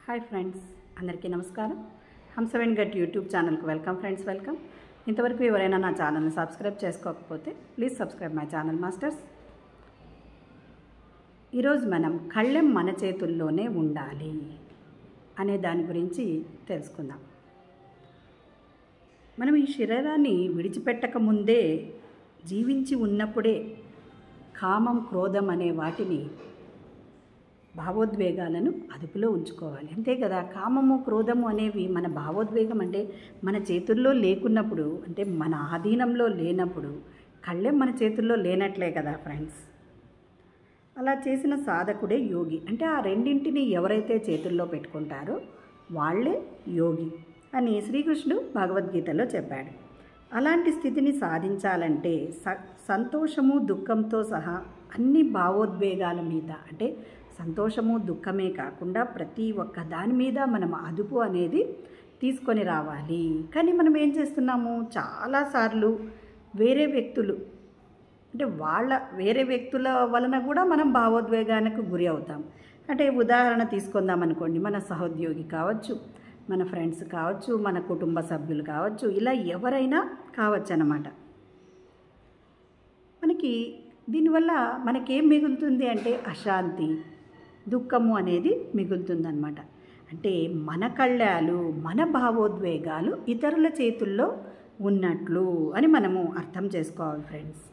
Hi friends, అందరికీ నమస్కారం. Hamsaveni gut YouTube ఛానల్కి వెల్కమ్ ఫ్రెండ్స్, వెల్కమ్. ఇంతవరకు ఎవరైనా నా ఛానల్ని సబ్స్క్రైబ్ చేసుకోకపోతే please subscribe my channel masters. ఈరోజు మనం కళ్ళెం మన చేతుల్లోనే ఉండాలి అనే దాని గురించి తెలుసుకుందాం. మనం ఈ శరీరాన్ని విడిచిపెట్టక ముందే జీవించి ఉన్నప్పుడే కామం, క్రోధం అనే వాటిని, భావోద్వేగాలను అదుపులో ఉంచుకోవాలి. అంతే కదా. కామము, క్రోధము అనేవి మన భావోద్వేగం అంటే మన చేతుల్లో లేకున్నప్పుడు, అంటే మన ఆధీనంలో లేనప్పుడు కళ్ళెం మన చేతుల్లో లేనట్లే కదా ఫ్రెండ్స్. అలా చేసిన సాధకుడే యోగి. అంటే ఆ రెండింటిని ఎవరైతే చేతుల్లో పెట్టుకుంటారో వాళ్ళే యోగి అని శ్రీకృష్ణుడు భగవద్గీతలో చెప్పాడు. అలాంటి స్థితిని సాధించాలంటే సంతోషము, దుఃఖంతో సహా అన్ని భావోద్వేగాల మీద, అంటే సంతోషము, దుఃఖమే కాకుండా ప్రతి ఒక్క దాని మీద మనం అదుపు అనేది తీసుకొని రావాలి. కానీ మనం ఏం చేస్తున్నాము, చాలాసార్లు వేరే వ్యక్తులు, అంటే వేరే వ్యక్తుల వలన కూడా మనం భావోద్వేగానికి గురి అవుతాం. అంటే ఉదాహరణ తీసుకుందాం అనుకోండి, మన సహోద్యోగి కావచ్చు, మన ఫ్రెండ్స్ కావచ్చు, మన కుటుంబ సభ్యులు కావచ్చు, ఇలా ఎవరైనా కావచ్చు అన్నమాట. మనకి దీనివల్ల మనకేం మిగులుతుంది అంటే అశాంతి, దుఃఖము అనేది మిగులుతుందన్నమాట. అంటే మన కళ్ళాలు, మన భావోద్వేగాలు ఇతరుల చేతుల్లో ఉన్నట్లు అని మనము అర్థం చేసుకోవాలి ఫ్రెండ్స్.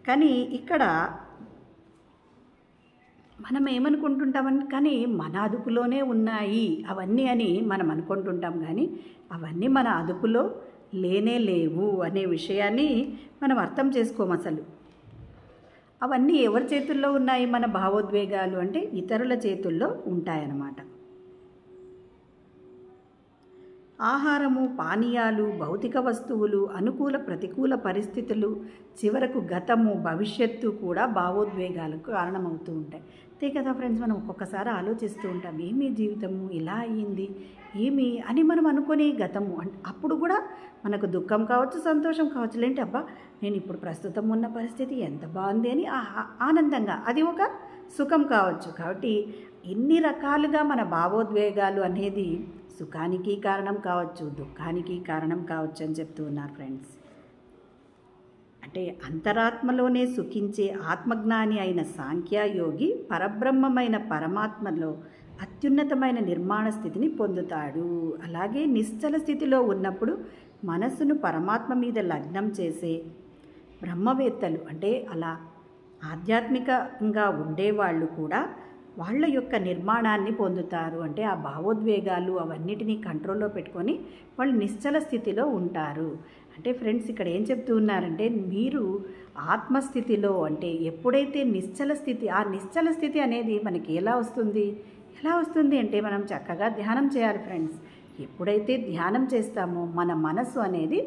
కానీ ఇక్కడ మనం ఏమనుకుంటుంటామని, కానీ మన అదుపులోనే ఉన్నాయి అవన్నీ అని మనం అనుకుంటుంటాం. కానీ అవన్నీ మన అదుపులో లేనే లేవు అనే విషయాన్ని మనం అర్థం చేసుకోము అసలు. అవన్నీ ఎవరి చేతుల్లో ఉన్నాయి, మన భావోద్వేగాలు అంటే ఇతరుల చేతుల్లో ఉంటాయన్నమాట. ఆహారము, పానీయాలు, భౌతిక వస్తువులు, అనుకూల ప్రతికూల పరిస్థితులు, చివరకు గతము, భవిష్యత్తు కూడా భావోద్వేగాలకు కారణమవుతూ ఉంటాయి. అంతే కదా ఫ్రెండ్స్. మనం ఒక్కొక్కసారి ఆలోచిస్తూ ఉంటాం, ఏమి జీవితము ఇలా అయ్యింది ఏమి అని మనం అనుకునే గతము. అప్పుడు కూడా మనకు దుఃఖం కావచ్చు, సంతోషం కావచ్చు. లేంటి అబ్బా నేను ఇప్పుడు ప్రస్తుతం ఉన్న పరిస్థితి ఎంత బాగుంది అని ఆనందంగా, అది ఒక సుఖం కావచ్చు. కాబట్టి ఎన్ని రకాలుగా మన భావోద్వేగాలు అనేది సుఖానికి కారణం కావచ్చు, దుఃఖానికి కారణం కావచ్చు అని చెప్తూ ఉన్నారు ఫ్రెండ్స్. అంటే అంతరాత్మలోనే సుఖించే ఆత్మజ్ఞాని అయిన సాంఖ్యయోగి పరబ్రహ్మమైన పరమాత్మలో అత్యున్నతమైన నిర్మాణ స్థితిని పొందుతాడు. అలాగే నిశ్చల స్థితిలో ఉన్నప్పుడు మనస్సును పరమాత్మ మీద లగ్నం చేసే బ్రహ్మవేత్తలు, అంటే అలా ఆధ్యాత్మికంగా ఉండేవాళ్ళు కూడా వాళ్ళ యొక్క నిర్మాణాన్ని పొందుతారు. అంటే ఆ భావోద్వేగాలు అవన్నిటినీ కంట్రోల్లో పెట్టుకొని వాళ్ళు నిశ్చల స్థితిలో ఉంటారు. అంటే ఫ్రెండ్స్ ఇక్కడ ఏం చెప్తూ ఉన్నారంటే, మీరు ఆత్మస్థితిలో, అంటే ఎప్పుడైతే నిశ్చల స్థితి, ఆ నిశ్చల స్థితి అనేది మనకి ఎలా వస్తుంది అంటే మనం చక్కగా ధ్యానం చేయాలి ఫ్రెండ్స్. ఎప్పుడైతే ధ్యానం చేస్తామో మన మనసు అనేది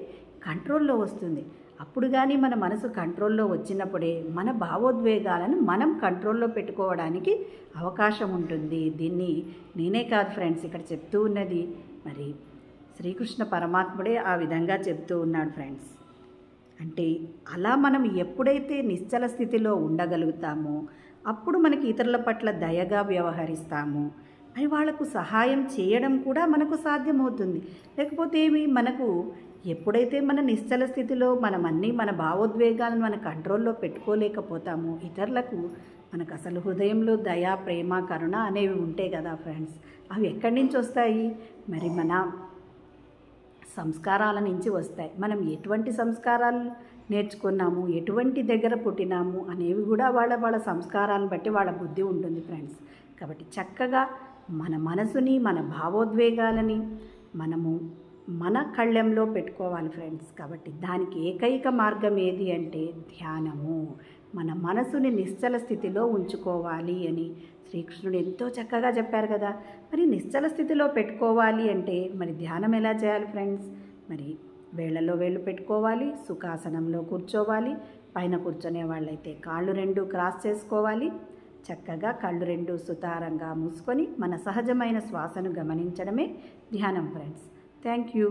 కంట్రోల్లో వస్తుంది. అప్పుడు కానీ మన మనసు కంట్రోల్లో వచ్చినప్పుడే మన భావోద్వేగాలను మనం కంట్రోల్లో పెట్టుకోవడానికి అవకాశం ఉంటుంది. దీన్ని నేనే కాదు ఫ్రెండ్స్ ఇక్కడ చెప్తూ ఉన్నది, మరి శ్రీకృష్ణ పరమాత్ముడే ఆ విధంగా చెప్తూ ఉన్నాడు ఫ్రెండ్స్. అంటే అలా మనం ఎప్పుడైతే నిశ్చల స్థితిలో ఉండగలుగుతామో అప్పుడు మనకి ఇతరుల పట్ల దయగా వ్యవహరిస్తాము, అని వాళ్లకు సహాయం చేయడం కూడా మనకు సాధ్యమవుతుంది. లేకపోతే మనకు ఎప్పుడైతే మన నిశ్చల స్థితిలో మన భావోద్వేగాలను మన కంట్రోల్లో పెట్టుకోలేకపోతామో ఇతరులకు మనకు అసలు హృదయంలో దయ, ప్రేమ, కరుణ అనేవి ఉంటాయి కదా ఫ్రెండ్స్. అవి ఎక్కడి నుంచి వస్తాయి, మరి మన సంస్కారాల నుంచి వస్తాయి. మనం ఎటువంటి సంస్కారాలు నేర్చుకున్నాము, ఎటువంటి దగ్గర పుట్టినాము అనేవి కూడా వాళ్ళ సంస్కారాలను బట్టి వాళ్ళ బుద్ధి ఉంటుంది ఫ్రెండ్స్. కాబట్టి చక్కగా మన మనసుని, మన భావోద్వేగాలని మనము మన కళ్ళెంలో పెట్టుకోవాలి ఫ్రెండ్స్. కాబట్టి దానికి ఏకైక మార్గం ఏది అంటే ధ్యానము. మన మనసుని నిశ్చల స్థితిలో ఉంచుకోవాలి అని శ్రీకృష్ణుడు ఎంతో చక్కగా చెప్పారు కదా. మరి నిశ్చల స్థితిలో పెట్టుకోవాలి అంటే మరి ధ్యానం ఎలా చేయాలి ఫ్రెండ్స్? మరి వేళ్లలో వేళ్ళు పెట్టుకోవాలి, సుఖాసనంలో కూర్చోవాలి. పైన కూర్చునే వాళ్ళైతే కాళ్ళు రెండు క్రాస్ చేసుకోవాలి. చక్కగా కళ్ళు రెండు సుతారంగా మూసుకొని మన సహజమైన శ్వాసను గమనించడమే ధ్యానం ఫ్రెండ్స్. Thank you.